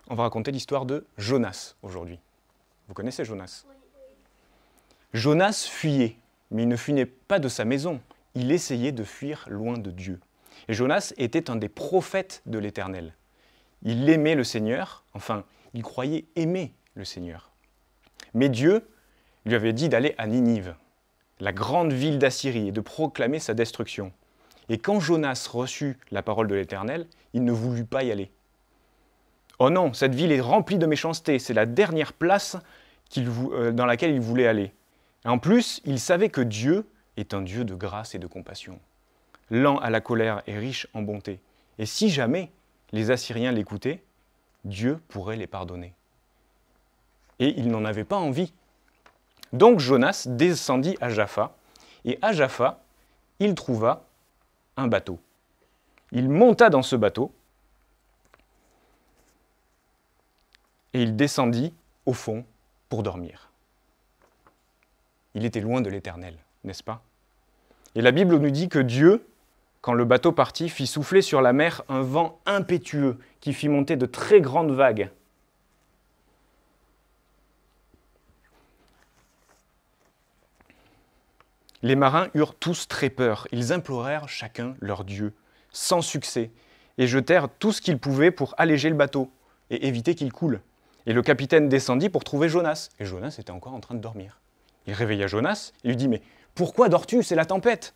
On va raconter l'histoire de Jonas aujourd'hui. Vous connaissez Jonas? Oui. Jonas fuyait, mais il ne fuyait pas de sa maison. Il essayait de fuir loin de Dieu. Et Jonas était un des prophètes de l'Éternel. Il aimait le Seigneur, enfin, il croyait aimer le Seigneur. Mais Dieu lui avait dit d'aller à Ninive, la grande ville d'Assyrie, et de proclamer sa destruction. Et quand Jonas reçut la parole de l'Éternel, il ne voulut pas y aller. Oh non, cette ville est remplie de méchanceté, c'est la dernière place dans laquelle il voulait aller. Et en plus, il savait que Dieu est un Dieu de grâce et de compassion, lent à la colère et riche en bonté. Et si jamais les Assyriens l'écoutaient, Dieu pourrait les pardonner. Et il n'en avait pas envie. Donc Jonas descendit à Jaffa, et à Jaffa, il trouva un bateau. Il monta dans ce bateau, et il descendit au fond pour dormir. Il était loin de l'Éternel, n'est-ce pas? Et la Bible nous dit que Dieu, quand le bateau partit, fit souffler sur la mer un vent impétueux qui fit monter de très grandes vagues. Les marins eurent tous très peur. Ils implorèrent chacun leur Dieu, sans succès, et jetèrent tout ce qu'ils pouvaient pour alléger le bateau et éviter qu'il coule. Et le capitaine descendit pour trouver Jonas. Et Jonas était encore en train de dormir. Il réveilla Jonas et lui dit « Mais pourquoi dors-tu? C'est la tempête.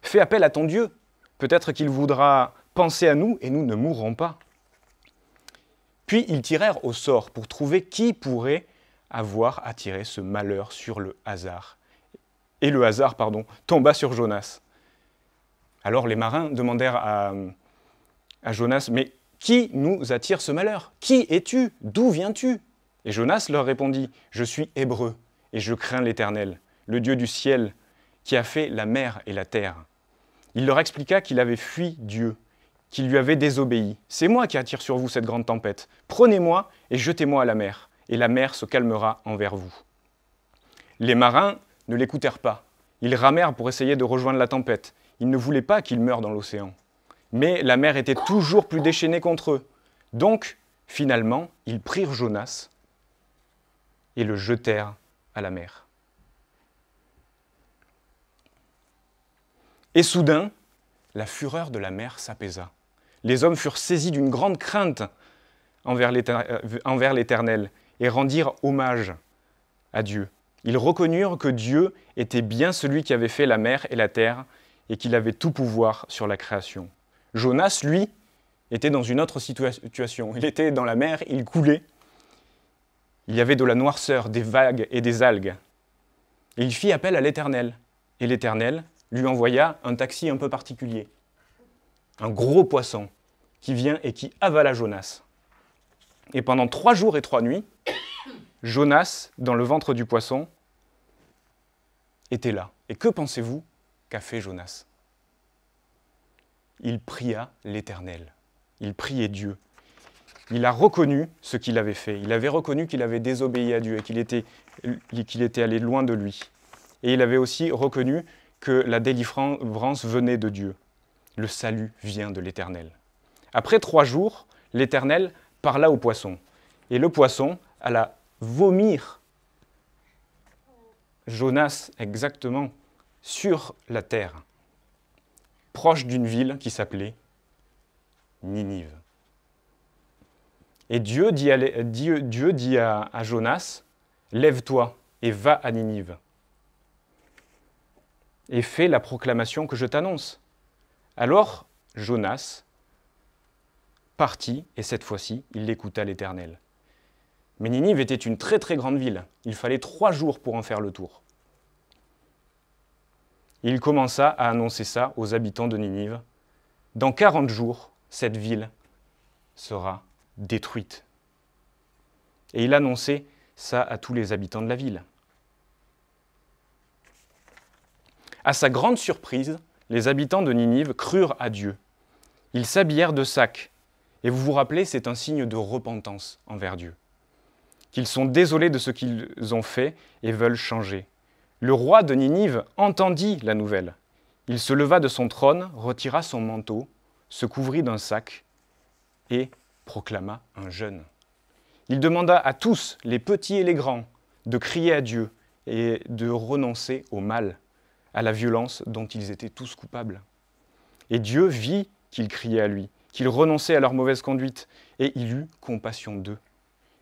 Fais appel à ton Dieu. Peut-être qu'il voudra penser à nous et nous ne mourrons pas. » Puis ils tirèrent au sort pour trouver qui pourrait avoir attiré ce malheur sur le hasard. Et le hasard, tomba sur Jonas. Alors les marins demandèrent à Jonas « Mais qui nous attire ce malheur? Qui es-tu? D'où viens-tu » Et Jonas leur répondit « Je suis hébreu et je crains l'Éternel, le Dieu du ciel, qui a fait la mer et la terre. » Il leur expliqua qu'il avait fui Dieu, qu'il lui avait désobéi. « C'est moi qui attire sur vous cette grande tempête. Prenez-moi et jetez-moi à la mer, et la mer se calmera envers vous. » Les marins ne l'écoutèrent pas. Ils ramèrent pour essayer de rejoindre la tempête. Ils ne voulaient pas qu'il meure dans l'océan. Mais la mer était toujours plus déchaînée contre eux. Donc, finalement, ils prirent Jonas et le jetèrent à la mer. Et soudain, la fureur de la mer s'apaisa. Les hommes furent saisis d'une grande crainte envers l'Éternel et rendirent hommage à Dieu. Ils reconnurent que Dieu était bien celui qui avait fait la mer et la terre et qu'il avait tout pouvoir sur la création. Jonas, lui, était dans une autre situation. Il était dans la mer, il coulait. Il y avait de la noirceur, des vagues et des algues. Et il fit appel à l'Éternel. Et l'Éternel lui envoya un taxi un peu particulier. Un gros poisson qui vient et qui avala Jonas. Et pendant 3 jours et 3 nuits, Jonas, dans le ventre du poisson, était là. Et que pensez-vous qu'a fait Jonas? Il pria l'Éternel. Il priait Dieu. Il a reconnu ce qu'il avait fait. Il avait reconnu qu'il avait désobéi à Dieu et qu'il était allé loin de lui. Et il avait aussi reconnu que la délivrance venait de Dieu. Le salut vient de l'Éternel. Après 3 jours, l'Éternel parla au poisson. Et le poisson alla vomir Jonas exactement sur la terre, proche d'une ville qui s'appelait Ninive. Et Dieu dit à Jonas, « Lève-toi et va à Ninive, et fais la proclamation que je t'annonce. » Alors Jonas partit, et cette fois-ci, il écouta l'Éternel. Mais Ninive était une très très grande ville. Il fallait 3 jours pour en faire le tour. Il commença à annoncer ça aux habitants de Ninive. Dans 40 jours, cette ville sera détruite. Et il annonçait ça à tous les habitants de la ville. À sa grande surprise, les habitants de Ninive crurent à Dieu. Ils s'habillèrent de sacs. Et vous vous rappelez, c'est un signe de repentance envers Dieu. Qu'ils sont désolés de ce qu'ils ont fait et veulent changer. Le roi de Ninive entendit la nouvelle. Il se leva de son trône, retira son manteau, se couvrit d'un sac et proclama un jeûne. Il demanda à tous, les petits et les grands, de crier à Dieu et de renoncer au mal, à la violence dont ils étaient tous coupables. Et Dieu vit qu'ils criaient à lui, qu'ils renonçaient à leur mauvaise conduite, et il eut compassion d'eux.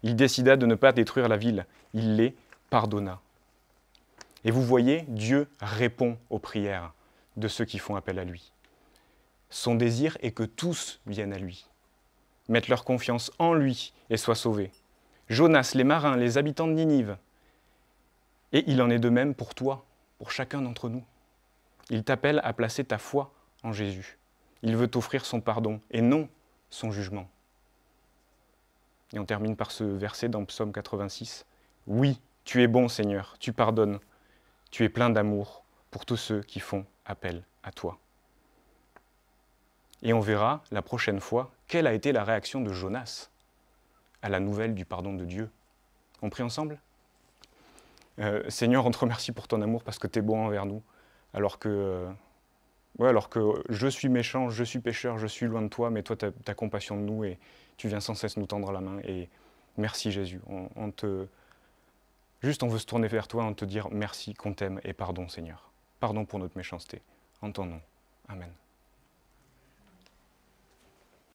Il décida de ne pas détruire la ville, il les pardonna. Et vous voyez, Dieu répond aux prières de ceux qui font appel à lui. Son désir est que tous viennent à lui, mettent leur confiance en lui et soient sauvés. Jonas, les marins, les habitants de Ninive. Et il en est de même pour toi, pour chacun d'entre nous. Il t'appelle à placer ta foi en Jésus. Il veut t'offrir son pardon et non son jugement. Et on termine par ce verset dans Psaume 86. Oui, tu es bon Seigneur, tu pardonnes, tu es plein d'amour pour tous ceux qui font appel à toi. Et on verra la prochaine fois quelle a été la réaction de Jonas à la nouvelle du pardon de Dieu. On prie ensemble ? Seigneur, on te remercie pour ton amour parce que tu es bon envers nous, alors que je suis méchant, je suis pécheur, je suis loin de toi, mais toi, tu as compassion de nous et tu viens sans cesse nous tendre la main. Et merci Jésus. On veut se tourner vers toi, on te dire merci, qu'on t'aime et pardon Seigneur. Pardon pour notre méchanceté. En ton nom. Amen.